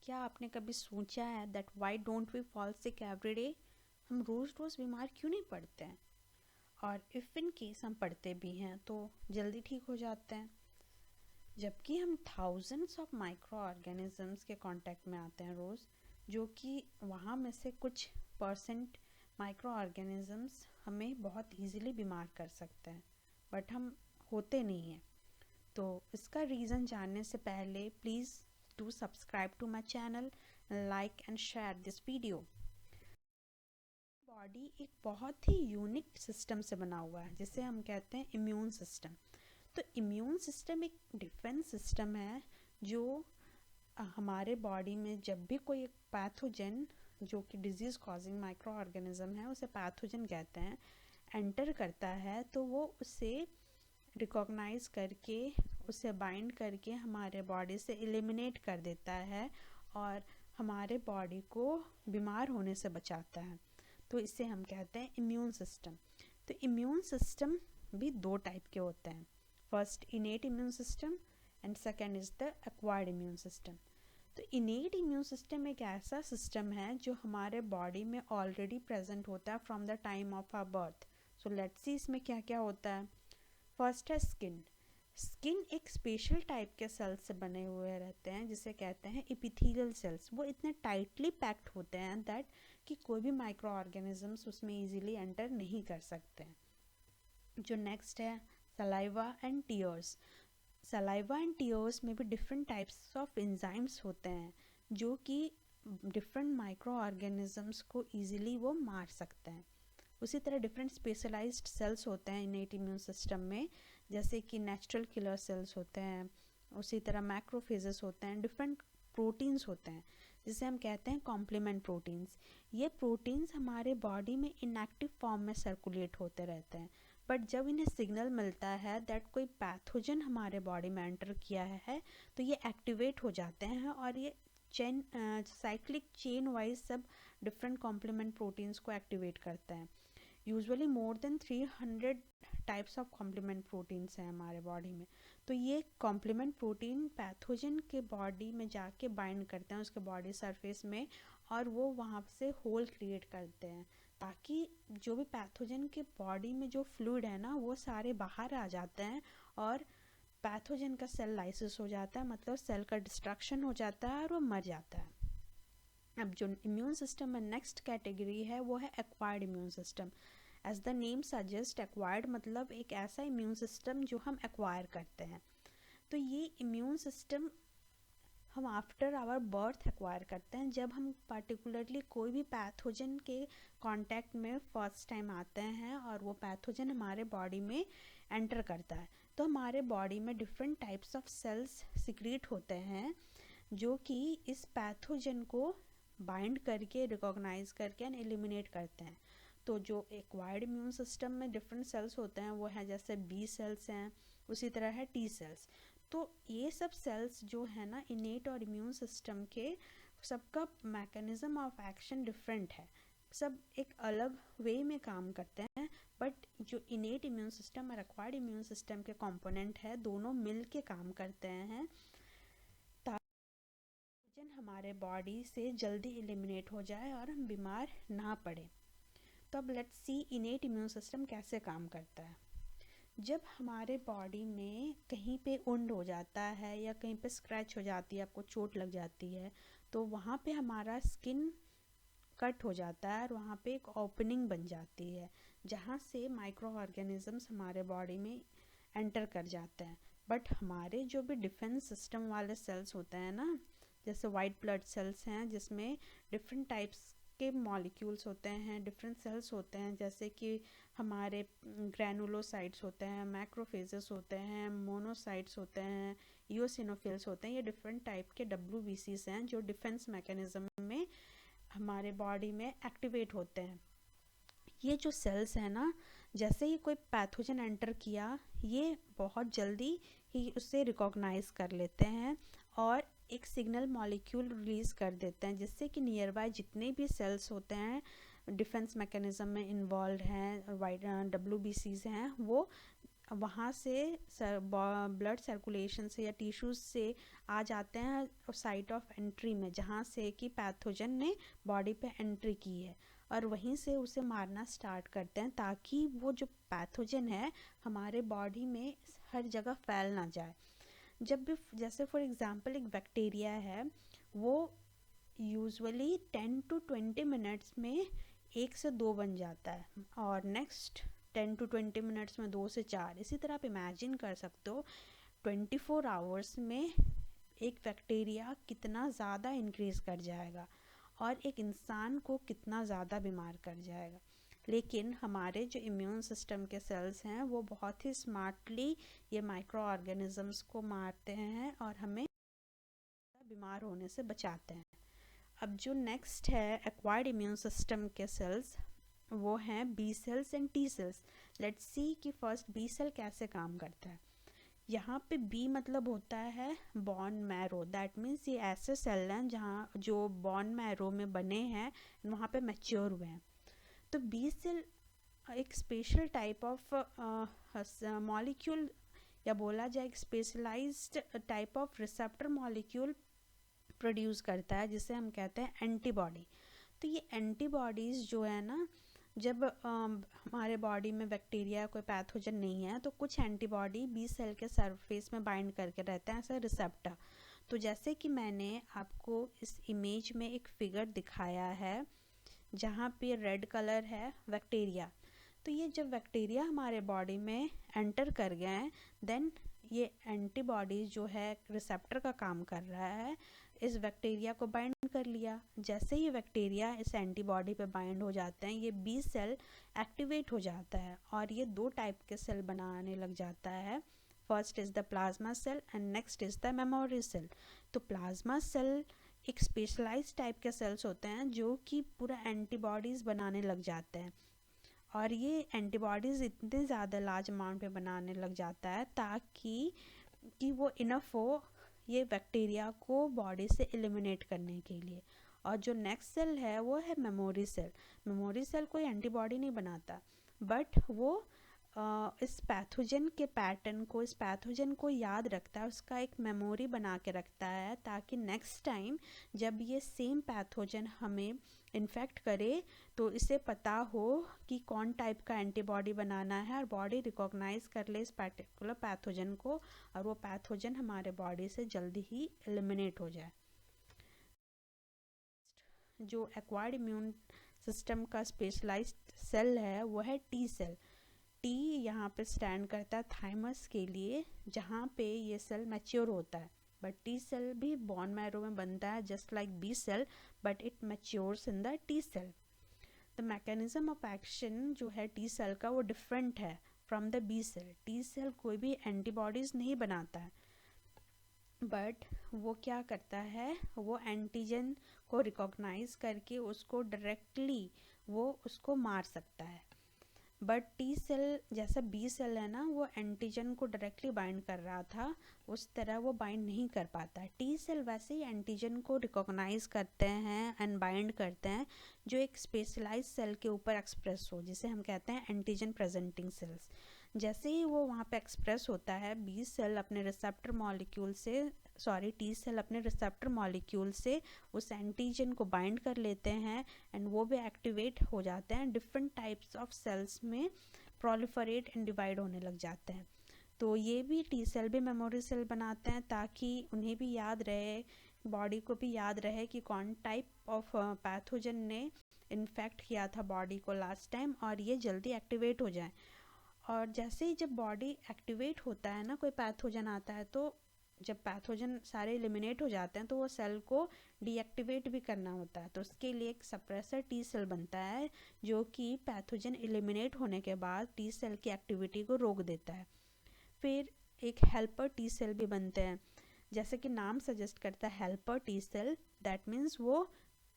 क्या आपने कभी सोचा है that why don't we fall sick every day? हम रोज़ रोज़ बीमार क्यों नहीं पड़ते हैं? और इफ़ इन केस हम पढ़ते भी हैं तो जल्दी ठीक हो जाते हैं, जबकि हम थाउजेंड्स ऑफ माइक्रो ऑर्गेनिजम्स के कांटेक्ट में आते हैं रोज़, जो कि वहाँ में से कुछ परसेंट माइक्रो ऑर्गेनिजम्स हमें बहुत इजीली बीमार कर सकते हैं, बट हम होते नहीं हैं। तो इसका रीज़न जानने से पहले please do subscribe to my channel, like and share this video. Body एक बहुत ही यूनिक सिस्टम से बना हुआ है जिसे हम कहते हैं इम्यून सिस्टम। तो इम्यून सिस्टम एक डिफेंस सिस्टम है जो हमारे बॉडी में जब भी कोई एक पैथोजन, जो कि डिजीज़ कॉजिंग माइक्रो ऑर्गेनिज्म है, उसे पैथोजन कहते हैं, एंटर करता है तो वो उसे रिकॉग्नाइज करके, उसे बाइंड करके हमारे बॉडी से एलिमिनेट कर देता है और हमारे बॉडी को बीमार होने से बचाता है। तो इसे हम कहते हैं इम्यून सिस्टम। तो इम्यून सिस्टम भी दो टाइप के होते हैं, first इनेट immune system and second is the acquired immune system. तो इनेट इम्यून सिस्टम एक ऐसा सिस्टम है जो हमारे बॉडी में ऑलरेडी प्रेजेंट होता है from the time of our birth. So let's see इसमें क्या क्या होता है। फर्स्ट है स्किन। स्किन एक स्पेशल टाइप के सेल्स से बने हुए रहते हैं जिसे कहते हैं एपिथेलियल सेल्स। वो इतने टाइटली पैक्ड होते हैं दैट कि कोई भी माइक्रो ऑर्गेनिजम्स उसमें इजीली एंटर नहीं कर सकते हैं। जो नेक्स्ट है saliva and tears. Saliva and tears में भी डिफरेंट टाइप्स ऑफ एंजाइम्स होते हैं जो कि डिफरेंट माइक्रो ऑर्गेनिजम्स को ईजिली वो मार सकते हैं। उसी तरह डिफरेंट स्पेशलाइज्ड सेल्स होते हैं इनेट इम्यून सिस्टम में, जैसे कि नेचुरल किलर सेल्स होते हैं, उसी तरह मैक्रोफेजेस होते हैं, डिफरेंट प्रोटीन्स होते हैं जिसे हम कहते हैं कॉम्प्लीमेंट प्रोटीन्स। ये प्रोटीन्स हमारे बॉडी में इनएक्टिव फॉर्म में सर्कुलेट होते रहते हैं, बट जब इन्हें सिग्नल मिलता है दैट कोई पैथोजन हमारे बॉडी में एंटर किया है तो ये एक्टिवेट हो जाते हैं और ये चेन साइक्लिक चेन वाइज सब डिफरेंट कॉम्प्लीमेंट प्रोटीन्स को एक्टिवेट करते हैं। Usually more than 300 types of complement proteins हैं हमारे बॉडी में। तो ये कॉम्प्लीमेंट प्रोटीन पैथोजन के बॉडी में जाके बाइंड करते हैं उसके बॉडी सरफेस में, और वो वहाँ से होल क्रिएट करते हैं ताकि जो भी पैथोजन के बॉडी में जो फ्लूइड है ना वो सारे बाहर आ जाते हैं और पैथोजन का सेल लाइसिस हो जाता है, मतलब सेल का डिस्ट्रक्शन हो जाता है और वो मर जाता है। अब जो इम्यून सिस्टम में नेक्स्ट कैटेगरी है वो है acquired immune system. As the name suggest, acquired मतलब एक ऐसा इम्यून सिस्टम जो हम एक्वायर करते हैं। तो ये इम्यून सिस्टम हम आफ्टर आवर बर्थ एक्वायर करते हैं, जब हम पर्टिकुलरली कोई भी पैथोजन के कांटेक्ट में फर्स्ट टाइम आते हैं और वो पैथोजन हमारे बॉडी में एंटर करता है। तो हमारे बॉडी में different types of cells secrete होते हैं जो कि इस पैथोजन को बाइंड करके, रिकॉग्नाइज करके एंड एलिमिनेट करते हैं। तो जो एक्वायर्ड इम्यून सिस्टम में डिफरेंट सेल्स होते हैं वो हैं जैसे बी सेल्स हैं, उसी तरह है टी सेल्स। तो ये सब सेल्स जो है ना इनेट और इम्यून सिस्टम के, सबका मैकेनिज्म ऑफ एक्शन डिफरेंट है, सब एक अलग वे में काम करते हैं, बट जो इनेट इम्यून सिस्टम और एक्वायर्ड इम्यून सिस्टम के कंपोनेंट है दोनों मिल के काम करते हैं ताकि हमारे बॉडी से जल्दी एलिमिनेट हो जाए और हम बीमार ना पड़े। तो अब लेट्स सी इनेट इम्यून सिस्टम कैसे काम करता है। जब हमारे बॉडी में कहीं पे वुंड हो जाता है या कहीं पे स्क्रैच हो जाती है, आपको चोट लग जाती है, तो वहाँ पे हमारा स्किन कट हो जाता है और वहाँ पे एक ओपनिंग बन जाती है जहाँ से माइक्रो ऑर्गेनिजम्स हमारे बॉडी में एंटर कर जाते हैं। बट हमारे जो भी डिफेंस सिस्टम वाले सेल्स होते हैं ना, जैसे वाइट ब्लड सेल्स हैं जिसमें डिफरेंट टाइप्स के मॉलिक्यूल्स होते हैं, डिफरेंट सेल्स होते हैं, जैसे कि हमारे ग्रैनुलोसाइट्स होते हैं, मैक्रोफेजेस होते हैं, मोनोसाइट्स होते हैं, ईओसिनोफिल्स होते हैं। ये डिफरेंट टाइप के WBCs हैं जो डिफेंस मैकेनिज्म में हमारे बॉडी में एक्टिवेट होते हैं। ये जो सेल्स हैं ना, जैसे ही कोई पैथोजन एंटर किया ये बहुत जल्दी ही उससे रिकॉग्नाइज कर लेते हैं और एक सिग्नल मॉलिक्यूल रिलीज़ कर देते हैं जिससे कि नियर बाय जितने भी सेल्स होते हैं डिफेंस मैकेनिज्म में इन्वॉल्व हैं, वाइट WBCs हैं, वो वहाँ से ब्लड सर्कुलेशन से या टिश्यूज से आ जाते हैं साइट ऑफ एंट्री में, जहाँ से कि पैथोजन ने बॉडी पे एंट्री की है, और वहीं से उसे मारना स्टार्ट करते हैं ताकि वो जो पैथोजन है हमारे बॉडी में हर जगह फैल ना जाए। जब भी जैसे फॉर एग्जांपल एक बैक्टीरिया है, वो यूजुअली 10 to 20 मिनट्स में 1 से 2 बन जाता है, और नेक्स्ट 10 to 20 मिनट्स में 2 से 4। इसी तरह आप इमेजिन कर सकते हो 24 आवर्स में एक बैक्टीरिया कितना ज़्यादा इंक्रीज़ कर जाएगा और एक इंसान को कितना ज़्यादा बीमार कर जाएगा। लेकिन हमारे जो इम्यून सिस्टम के सेल्स हैं वो बहुत ही स्मार्टली ये माइक्रो ऑर्गेनिजम्स को मारते हैं और हमें बीमार होने से बचाते हैं। अब जो नेक्स्ट है एक्वायर्ड इम्यून सिस्टम के सेल्स, वो हैं B cells and T cells. Let's see कि फर्स्ट बी सेल कैसे काम करता है। यहाँ पे बी मतलब होता है बॉन मैरो, दैट मीन्स ये ऐसे सेल हैं जहाँ जो बॉन मैरो में बने हैं, वहाँ पे मैच्योर हुए हैं। तो बी सेल एक स्पेशल टाइप ऑफ मॉलिक्यूल, या बोला जाए एक specialized type of receptor molecule produce करता है, जिसे हम कहते हैं एंटीबॉडी। तो ये एंटीबॉडीज़ जो है ना, जब हमारे बॉडी में बैक्टीरिया कोई पैथोजन नहीं है तो कुछ एंटीबॉडी बी सेल के सरफेस में बाइंड करके रहते हैं ऐसा रिसेप्टर। तो जैसे कि मैंने आपको इस इमेज में एक फिगर दिखाया है जहाँ पे रेड कलर है बैक्टीरिया, तो ये जब बैक्टीरिया हमारे बॉडी में एंटर कर गए हैं, देन ये एंटीबॉडीज जो है रिसेप्टर का काम कर रहा है, इस बैक्टीरिया को बाइंड कर लिया। जैसे ही बैक्टीरिया इस एंटीबॉडी पे बाइंड हो जाते हैं, ये बी सेल एक्टिवेट हो जाता है और ये दो टाइप के सेल बनाने लग जाता है। First is the plasma cell and next is the memory cell. तो प्लाज्मा सेल एक स्पेशलाइज टाइप के सेल्स होते हैं जो कि पूरा एंटीबॉडीज़ बनाने लग जाते हैं, और ये एंटीबॉडीज़ इतने ज़्यादा लार्ज अमाउंट में बनाने लग जाता है ताकि वो इनफ हो ये बैक्टीरिया को बॉडी से एलिमिनेट करने के लिए। और जो नेक्स्ट सेल है वो है मेमोरी सेल। मेमोरी सेल कोई एंटीबॉडी नहीं बनाता, बट वो इस पैथोजन के पैटर्न को, इस पैथोजन को याद रखता है, उसका एक मेमोरी बना के रखता है ताकि नेक्स्ट टाइम जब ये सेम पैथोजन हमें इन्फेक्ट करे तो इसे पता हो कि कौन टाइप का एंटीबॉडी बनाना है और बॉडी रिकॉग्नाइज कर ले इस पर्टिकुलर पैथोजन को और वो पैथोजन हमारे बॉडी से जल्दी ही एलिमिनेट हो जाए। जो एक्वायर्ड इम्यून सिस्टम का स्पेशलाइज्ड सेल है वो है टी सेल। टी यहाँ पे स्टैंड करता है थाइमस के लिए, जहाँ पे ये सेल मैच्योर होता है। बट टी सेल भी बोन मैरो में बनता है just like B cell, but it matures in the T cell. The mechanism of action जो है टी सेल का वो डिफरेंट है from the B cell. T cell कोई भी एंटीबॉडीज़ नहीं बनाता है, बट वो क्या करता है, वो एंटीजन को रिकॉग्नाइज करके उसको डायरेक्टली वो उसको मार सकता है। बट टी सेल जैसा बी सेल है ना, वो एंटीजन को डायरेक्टली बाइंड कर रहा था, उस तरह वो बाइंड नहीं कर पाता। टी सेल वैसे ही एंटीजन को रिकॉग्नाइज करते हैं एंड बाइंड करते हैं जो एक स्पेशलाइज सेल के ऊपर एक्सप्रेस हो, जिसे हम कहते हैं एंटीजन प्रेजेंटिंग सेल्स। जैसे ही वो वहाँ पे एक्सप्रेस होता है, बी सेल अपने रिसेप्टर मॉलिक्यूल से टी सेल अपने रिसेप्टर मॉलिक्यूल से उस एंटीजन को बाइंड कर लेते हैं एंड वो भी एक्टिवेट हो जाते हैं, डिफरेंट टाइप्स ऑफ सेल्स में प्रोलिफरेट एंड डिवाइड होने लग जाते हैं। तो ये भी टी सेल भी मेमोरी सेल बनाते हैं ताकि उन्हें भी याद रहे, बॉडी को भी याद रहे कि कौन टाइप ऑफ पैथोजन ने इन्फेक्ट किया था बॉडी को लास्ट टाइम, और ये जल्दी एक्टिवेट हो जाए। और जैसे ही जब बॉडी एक्टिवेट होता है ना, कोई पैथोजन आता है, तो जब पैथोजन सारे एलिमिनेट हो जाते हैं तो वो सेल को डीएक्टिवेट भी करना होता है। तो उसके लिए एक सप्रेसर टी सेल बनता है जो कि पैथोजन एलिमिनेट होने के बाद टी सेल की एक्टिविटी को रोक देता है। फिर एक हेल्पर टी सेल भी बनते हैं, जैसे कि नाम सजेस्ट करता है helper T cell, that means वो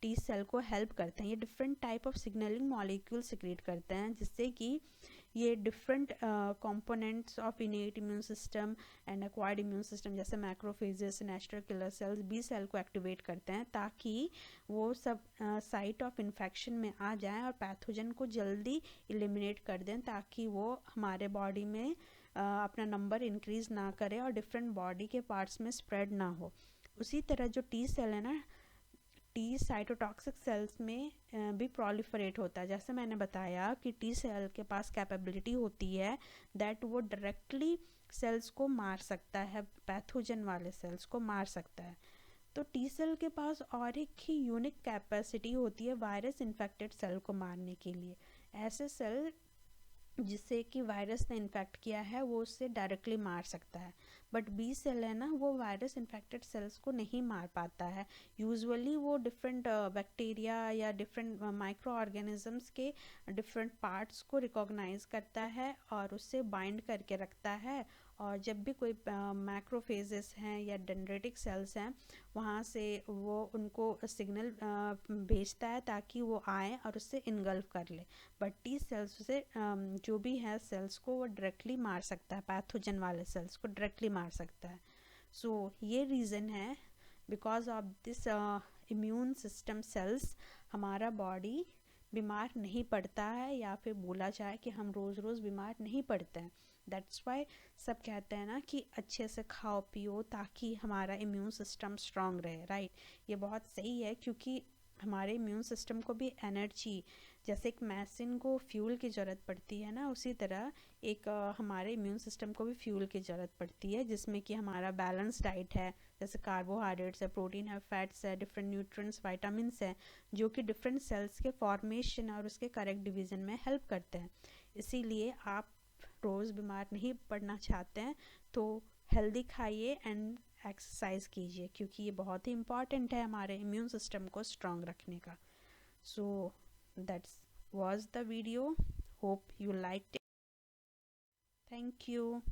टी सेल को हेल्प करते हैं। ये different type of signalling molecule secrete करते हैं जिससे कि ये different components of innate immune system and acquired immune system जैसे macrophages, natural killer cells, B cell को एक्टिवेट करते हैं ताकि वो सब साइट ऑफ इन्फेक्शन में आ जाएं और पैथोजन को जल्दी एलिमिनेट कर दें ताकि वो हमारे बॉडी में अपना नंबर इंक्रीज़ ना करे और डिफरेंट बॉडी के पार्ट्स में स्प्रेड ना हो। उसी तरह जो टी सेल है ना, टी साइटोटॉक्सिक सेल्स में भी प्रोलिफरेट होता है। जैसे मैंने बताया कि टी सेल के पास कैपेबिलिटी होती है दैट वो डायरेक्टली सेल्स को मार सकता है, पैथोजन वाले सेल्स को मार सकता है। तो टी सेल के पास और एक ही यूनिक कैपेसिटी होती है वायरस इन्फेक्टेड सेल को मारने के लिए। ऐसे सेल जिससे कि वायरस ने इन्फेक्ट किया है वो उससे डायरेक्टली मार सकता है, बट बी सेल है ना, वो वायरस इन्फेक्टेड सेल्स को नहीं मार पाता है। यूजुअली वो डिफरेंट बैक्टीरिया या डिफरेंट माइक्रो ऑर्गेनिजम्स के डिफरेंट पार्ट्स को रिकॉग्नाइज करता है और उससे बाइंड करके रखता है, और जब भी कोई मैक्रोफेजेस हैं या डेंड्रिटिक सेल्स हैं वहाँ से वो उनको सिग्नल भेजता है ताकि वो आए और उससे इनगल्फ कर ले। बट टी सेल्स से जो भी है सेल्स को वो डायरेक्टली मार सकता है, पैथोजन वाले सेल्स को डायरेक्टली मार सकता है। सो ये रीज़न है, because of this immune system sales हमारा बॉडी बीमार नहीं पड़ता है, या फिर बोला जाए कि हम रोज़ रोज़ बीमार नहीं पड़ते हैं। दैट्स वाई सब कहते हैं ना कि अच्छे से खाओ पियो ताकि हमारा इम्यून सिस्टम स्ट्रांग रहे, राइट। ये बहुत सही है, क्योंकि हमारे इम्यून सिस्टम को भी एनर्जी, जैसे एक मशीन को फ्यूल की ज़रूरत पड़ती है ना, उसी तरह एक हमारे इम्यून सिस्टम को भी फ्यूल की ज़रूरत पड़ती है, जिसमें कि हमारा बैलेंस डाइट है, जैसे कार्बोहाइड्रेट्स है, प्रोटीन है, फैट्स है, डिफरेंट न्यूट्रिएंट्स, विटामिन्स है, जो कि डिफरेंट सेल्स के फॉर्मेशन और उसके करेक्ट डिवीज़न में हेल्प करते हैं। इसीलिए आप रोज़ बीमार नहीं पड़ना चाहते हैं तो हेल्दी खाइए एंड एक्सरसाइज कीजिए, क्योंकि ये बहुत ही इम्पॉर्टेंट है हमारे इम्यून सिस्टम को स्ट्रांग रखने का। So that's was the video. Hope you liked it. Thank you.